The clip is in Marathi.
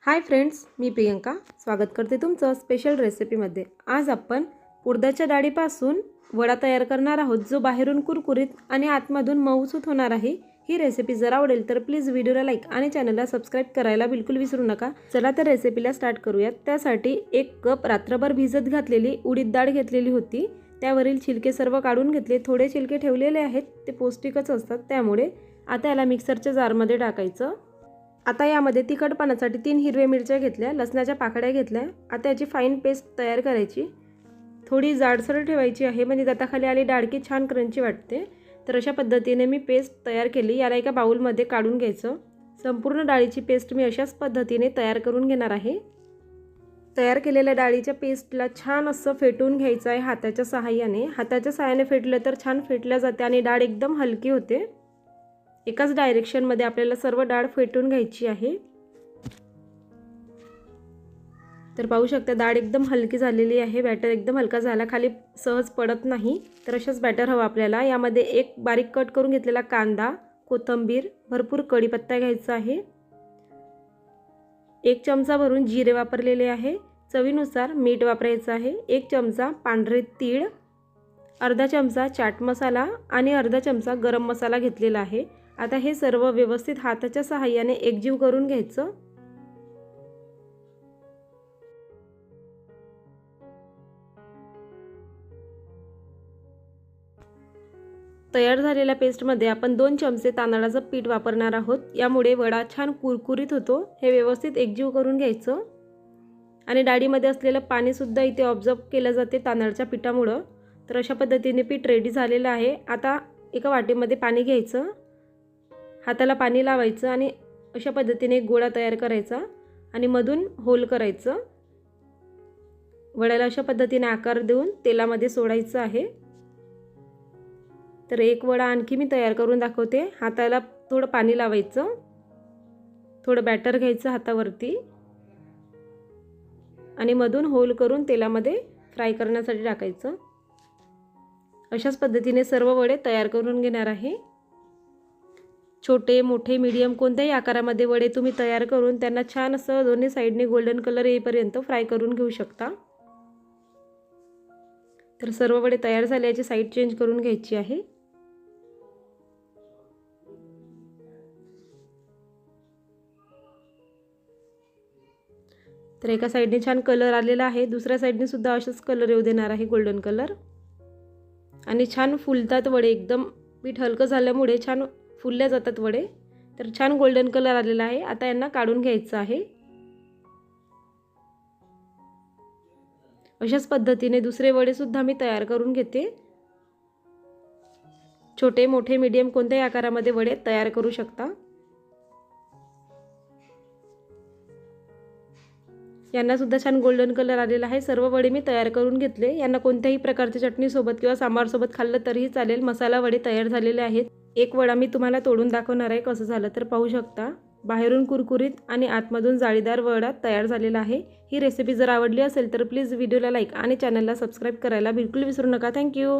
हाय फ्रेंड्स, मी प्रियंका स्वागत करते तुमचं स्पेशल रेसिपीमध्ये। आज आपण उडदाच्या डाळीपासून वडा तयार करणार आहोत, जो बाहेरून कुरकुरीत आणि आतमधून मऊसूत होणार आहे। ही रेसिपी जर आवडेल तर प्लीज व्हिडिओला लाईक आणि चॅनलला सबस्क्राइब करायला बिलकुल विसरू नका। चला तर रेसिपीला स्टार्ट करूयात। त्यासाठी 1 कप रात्रभर भिजत घातलेली उडीद डाळ घेतलेली होती। त्यावरील छिलके सर्व काढून घेतले। थोडे छिलके ठेवलेले आहेत, ते पौष्टिकच असतात, त्यामुळे आता याला मिक्सरच्या जारमध्ये टाकायचं। आता यामध्ये तिखटपणासाठी 3 हिरव्या मिरच्या घेतल्या, लसणाच्या पाकळ्या घेतल्या। आता याची फाईन पेस्ट तयार करायची। थोडी जाडसर ठेवायची आहे, म्हणजे दाताखाली आली डाळ की छान क्रंची वाटते। तर अशा पद्धतीने मी पेस्ट तयार केली। याला एका बाउलमध्ये काढून घ्यायचं। संपूर्ण डाळीची पेस्ट मी अशाच पद्धतीने तयार करून घेणार आहे। तयार केलेल्या डाळीच्या पेस्टला छान असं फेटून घ्यायचं आहे हाताच्या सहाय्याने। हाताच्या सहाय्याने फेटलं तर छान फेटल्या जाते आणि डाळ एकदम हलकी होते। एकाच डायरेक्शनमध्ये आपल्याला सर्व डाळ फेटून घ्यायची आहे। तर पाहू शकता डाळ एकदम हलकी झालेली आहे। बॅटर एकदम हलका झाला, खाली सहज पडत नाही। तर अशाच बॅटर हवा आपल्याला। यामध्ये एक बारीक कट करून घेतलेला कांदा, कोथिंबीर, भरपूर कढीपत्ता घ्यायचा आहे। 1 चमचा भरून जिरे वापरलेले आहे। चवीनुसार मीठ वापरायचं आहे। 1 चमचा पांढरे तीळ, अर्धा चमचा चाट मसाला आणि अर्धा चमचा गरम मसाला घेतलेला आहे। आता हे सर्व व्यवस्थित हाताच्या सहाय्याने एकजीव करून घ्यायचं। तयार झालेल्या पेस्टमध्ये आपण 2 चमचे तांदळाचं पीठ वापरणार आहोत। यामुळे वडा छान कुरकुरीत होतो। हे व्यवस्थित एकजीव करून घ्यायचं आणि डाळीमध्ये असलेलं पाणी सुद्धा इथे ऑब्झर्व केलं जाते तांदळाच्या पिठामुळे। तर अशा पद्धतीने पीठ रेडी झालेलं आहे। आता एका वाटीमध्ये पाणी घ्यायचं, हाताला पाणी लावायचं आणि अशा पद्धतीने एक गोळा तयार करायचा आणि मधून होल करायचं। वड्याला अशा पद्धतीने आकार देऊन तेलामध्ये सोडायचं आहे। तर एक वडा आणखी मी तयार करून दाखवते। हाताला थोडं पाणी लावायचं, थोडं बॅटर घ्यायचं हातावरती आणि मधून होल करून तेलामध्ये फ्राय करण्यासाठी टाकायचं। अशाच पद्धतीने सर्व वडे तयार करून घेणार आहे। छोटे मोठे मीडियम कोणत्याही आकारामध्ये वडे तुम्ही तयार करून त्यांना छान असं दोन्ही साइडने गोल्डन कलर येईपर्यंत फ्राय करून घेऊ शकता। तर सर्व वडे तयार झाले, याची साइड चेंज करून घ्यायची आहे। तर एका साइडने छान कलर आलेला आहे, दुसऱ्या साइडने सुद्धा अशाच कलर येऊ देणार आहे, गोल्डन कलर। आणि छान फुलतात वडे, एकदम पीठ हलकं झाल्यामुळे छान फुलल्या जातात वडे। तर छान गोल्डन कलर आलेला आहे। आता यांना काढून घ्यायचं आहे। अशाच पद्धतीने दुसरे वडे सुद्धा मी तयार करून घेते। छोटे मोठे मीडियम कोणत्याही आकारामध्ये वडे तयार करू शकता। यांना सुद्धा छान गोल्डन कलर आलेला आहे। सर्व वडे मी तयार करून घेतले। यांना कोणत्याही प्रकारच्या चटणी सोबत किंवा सांबार सोबत खाल्लं तरीही चालेल। मसाला वडे तयार झालेले आहेत। एक वडा मी तुम्हाला तोडून दाखवणार आहे कसं झालं। तर पाहू शकता बाहेरून कुरकुरीत आणि आतमधून जाळीदार वडा तयार झालेला आहे। ही रेसिपी जर आवडली असेल तर प्लीज व्हिडिओला लाईक आणि चॅनलला सबस्क्राइब करायला बिलकुल विसरू नका। थँक्यू।